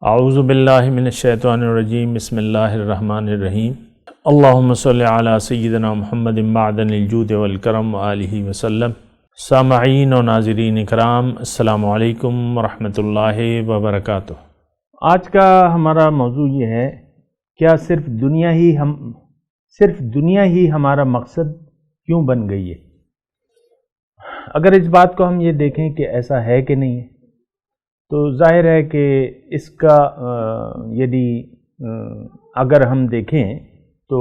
اعوذ باللہ من الشیطان الرجیم بسم اللہ الرحمن الرحیم اللہم صلی علی سیدنا محمد معدن الجود والکرم وآلہ وسلم۔ سامعین و ناظرین اکرام، السلام علیکم ورحمۃ اللہ وبرکاتہ۔ آج کا ہمارا موضوع یہ ہے، کیا صرف دنیا ہی ہمارا مقصد کیوں بن گئی ہے؟ اگر اس بات کو ہم یہ دیکھیں کہ ایسا ہے کہ نہیں ہے، تو ظاہر ہے کہ اس کا اگر ہم دیکھیں تو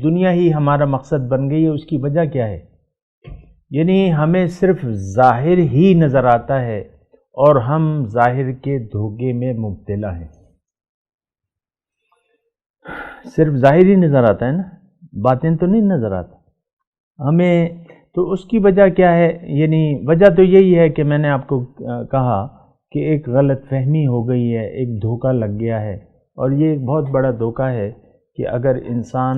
دنیا ہی ہمارا مقصد بن گئی ہے۔ اس کی وجہ کیا ہے؟ یعنی ہمیں صرف ظاہر ہی نظر آتا ہے اور ہم ظاہر کے دھوکے میں مبتلا ہیں۔ صرف ظاہر ہی نظر آتا ہے نا، باطن تو نہیں نظر آتا ہمیں۔ تو اس کی وجہ کیا ہے؟ یعنی وجہ تو یہی ہے کہ میں نے آپ کو کہا کہ ایک غلط فہمی ہو گئی ہے، ایک دھوکہ لگ گیا ہے، اور یہ ایک بہت بڑا دھوکہ ہے کہ اگر انسان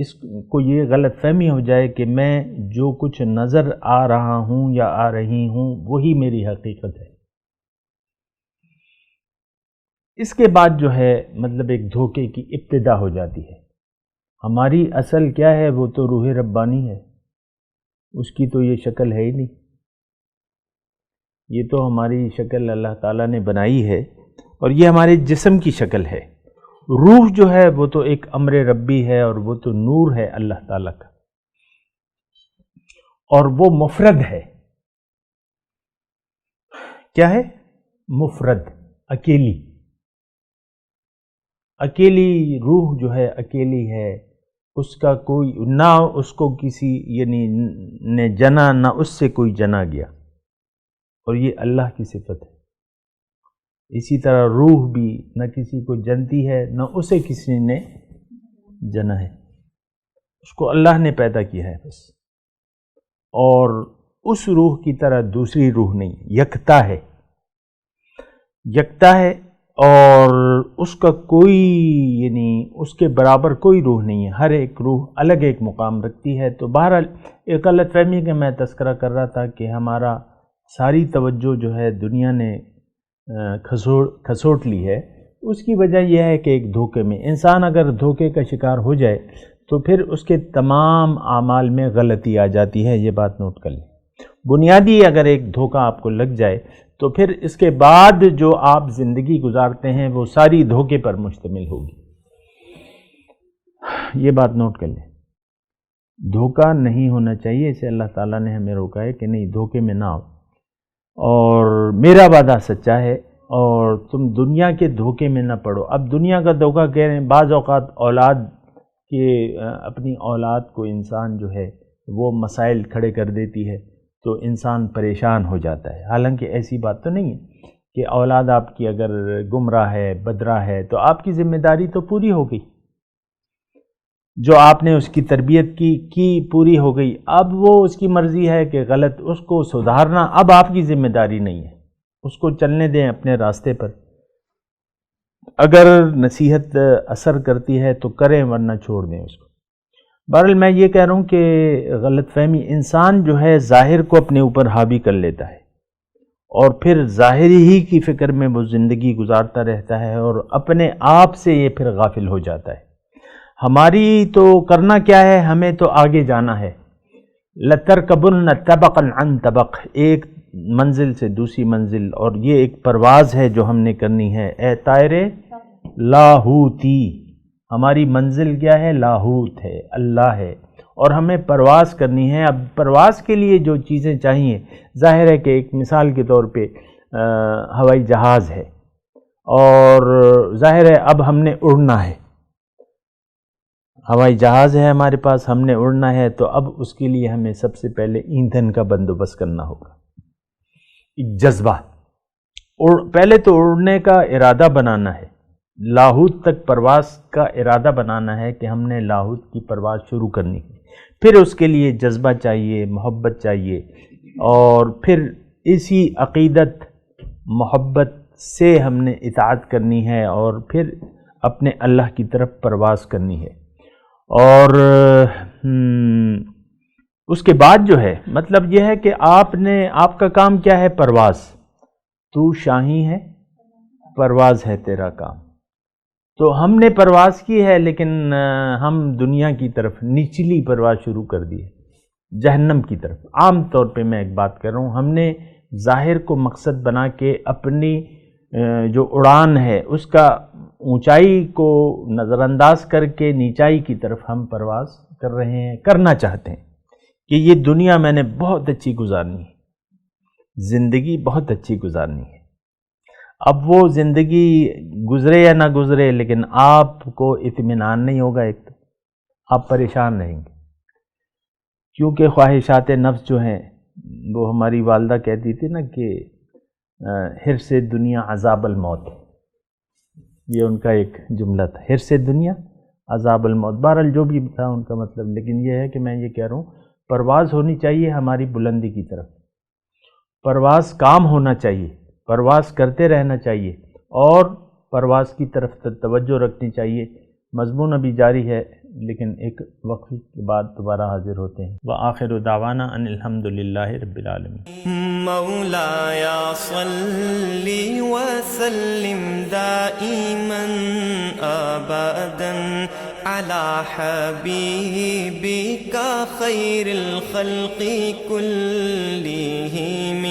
اس کو یہ غلط فہمی ہو جائے کہ میں جو کچھ نظر آ رہا ہوں یا آ رہی ہوں وہی میری حقیقت ہے۔ اس کے بعد جو ہے مطلب ایک دھوکے کی ابتدا ہو جاتی ہے۔ ہماری اصل کیا ہے؟ وہ تو روح ربانی ہے، اس کی تو یہ شکل ہے ہی نہیں۔ یہ تو ہماری شکل اللہ تعالیٰ نے بنائی ہے، اور یہ ہمارے جسم کی شکل ہے۔ روح جو ہے وہ تو ایک امر ربی ہے، اور وہ تو نور ہے اللہ تعالیٰ کا، اور وہ مفرد ہے۔ کیا ہے؟ مفرد، اکیلی روح جو ہے اکیلی ہے، اس کا کوئی نہ اس کو کسی نے جنا، نہ اس سے کوئی جنا گیا، اور یہ اللہ کی صفت ہے۔ اسی طرح روح بھی نہ کسی کو جنتی ہے، نہ اسے کسی نے جنا ہے، اس کو اللہ نے پیدا کیا ہے بس۔ اور اس روح کی طرح دوسری روح نہیں، یکتا ہے، اور اس کا کوئی اس کے برابر کوئی روح نہیں ہے۔ ہر ایک روح الگ ایک مقام رکھتی ہے۔ تو بہرحال ایک غلط فہمی کا میں تذکرہ کر رہا تھا کہ ہمارا ساری توجہ جو ہے دنیا نے کھسوٹ لی ہے۔ اس کی وجہ یہ ہے کہ ایک دھوکے میں انسان اگر دھوکے کا شکار ہو جائے تو پھر اس کے تمام اعمال میں غلطی آ جاتی ہے۔ یہ بات نوٹ کر لیں، بنیادی اگر ایک دھوکہ آپ کو لگ جائے تو پھر اس کے بعد جو آپ زندگی گزارتے ہیں وہ ساری دھوکے پر مشتمل ہوگی۔ یہ بات نوٹ کر لیں، دھوکہ نہیں ہونا چاہیے، اسے اللہ تعالیٰ نے ہمیں روکا ہے کہ نہیں، دھوکے میں نہ آؤ، اور میرا وعدہ سچا ہے، اور تم دنیا کے دھوکے میں نہ پڑو۔ اب دنیا کا دھوکہ کہہ رہے ہیں، بعض اوقات اپنی اولاد کو انسان جو ہے وہ مسائل کھڑے کر دیتی ہے تو انسان پریشان ہو جاتا ہے۔ حالانکہ ایسی بات تو نہیں ہے کہ اولاد آپ کی اگر گمراہ ہے، بدراہ ہے، تو آپ کی ذمہ داری تو پوری ہو گئی، جو آپ نے اس کی تربیت کی پوری ہو گئی۔ اب وہ اس کی مرضی ہے کہ غلط، اس کو سدھارنا اب آپ کی ذمہ داری نہیں ہے، اس کو چلنے دیں اپنے راستے پر۔ اگر نصیحت اثر کرتی ہے تو کریں، ورنہ چھوڑ دیں اس کو۔ بہرحال میں یہ کہہ رہا ہوں کہ غلط فہمی، انسان جو ہے ظاہر کو اپنے اوپر حاوی کر لیتا ہے، اور پھر ظاہری ہی کی فکر میں وہ زندگی گزارتا رہتا ہے، اور اپنے آپ سے یہ پھر غافل ہو جاتا ہے۔ ہماری تو کرنا کیا ہے؟ ہمیں تو آگے جانا ہے۔ لَتَرْكَبُنَّ طَبَقًا عَنْ طَبَقٍ، ایک منزل سے دوسری منزل، اور یہ ایک پرواز ہے جو ہم نے کرنی ہے۔ اے طائرے لاہوتی، ہماری منزل کیا ہے؟ لاہوت ہے، اللہ ہے، اور ہمیں پرواز کرنی ہے۔ اب پرواز کے لیے جو چیزیں چاہیے، ظاہر ہے کہ ایک مثال کے طور پہ ہوائی جہاز ہے، اور ظاہر ہے اب ہم نے اڑنا ہے، ہوائی جہاز ہے ہمارے پاس، ہم نے اڑنا ہے، تو اب اس کے لیے ہمیں سب سے پہلے ایندھن کا بندوبست کرنا ہوگا، ایک جذبہ۔ پہلے تو اڑنے کا ارادہ بنانا ہے، لاہوت تک پرواز کا ارادہ بنانا ہے کہ ہم نے لاہوت کی پرواز شروع کرنی ہے۔ پھر اس کے لیے جذبہ چاہیے، محبت چاہیے، اور پھر اسی عقیدت محبت سے ہم نے اطاعت کرنی ہے، اور پھر اپنے اللہ کی طرف پرواز کرنی ہے۔ اور اس کے بعد جو ہے مطلب یہ ہے کہ آپ کا کام کیا ہے؟ پرواز۔ تو شاہی ہے پرواز ہے تیرا کام. تو ہم نے پرواز کی ہے لیکن ہم دنیا کی طرف نچلی پرواز شروع کر دی ہے، جہنم کی طرف. عام طور پہ میں ایک بات کر رہا ہوں، ہم نے ظاہر کو مقصد بنا کے اپنی جو اڑان ہے اس کا اونچائی کو نظر انداز کر کے نیچائی کی طرف ہم پرواز کر رہے ہیں، کرنا چاہتے ہیں کہ یہ دنیا میں نے بہت اچھی گزارنی ہے، زندگی بہت اچھی گزارنی ہے. اب وہ زندگی گزرے یا نہ گزرے لیکن آپ کو اطمینان نہیں ہوگا، ایک تو آپ پریشان رہیں گے، کیونکہ خواہشات نفس جو ہیں وہ ہماری والدہ کہتی تھی نا کہ حرص دنیا عذاب الموت، یہ ان کا ایک جملہ تھا، حرص دنیا عذاب الموت. بہرحال جو بھی تھا ان کا مطلب، لیکن یہ ہے کہ میں یہ کہہ رہا ہوں پرواز ہونی چاہیے ہماری بلندی کی طرف، پرواز کام ہونا چاہیے، پرواز کرتے رہنا چاہیے اور پرواز کی طرف توجہ رکھنی چاہیے. مضمون ابھی جاری ہے لیکن ایک وقفے کے بعد دوبارہ حاضر ہوتے ہیں. وآخر دعوانا ان الحمد للہ رب العالمین. مولاي صل وسلم دائما ابدا على حبيبك خير الخلق كلهم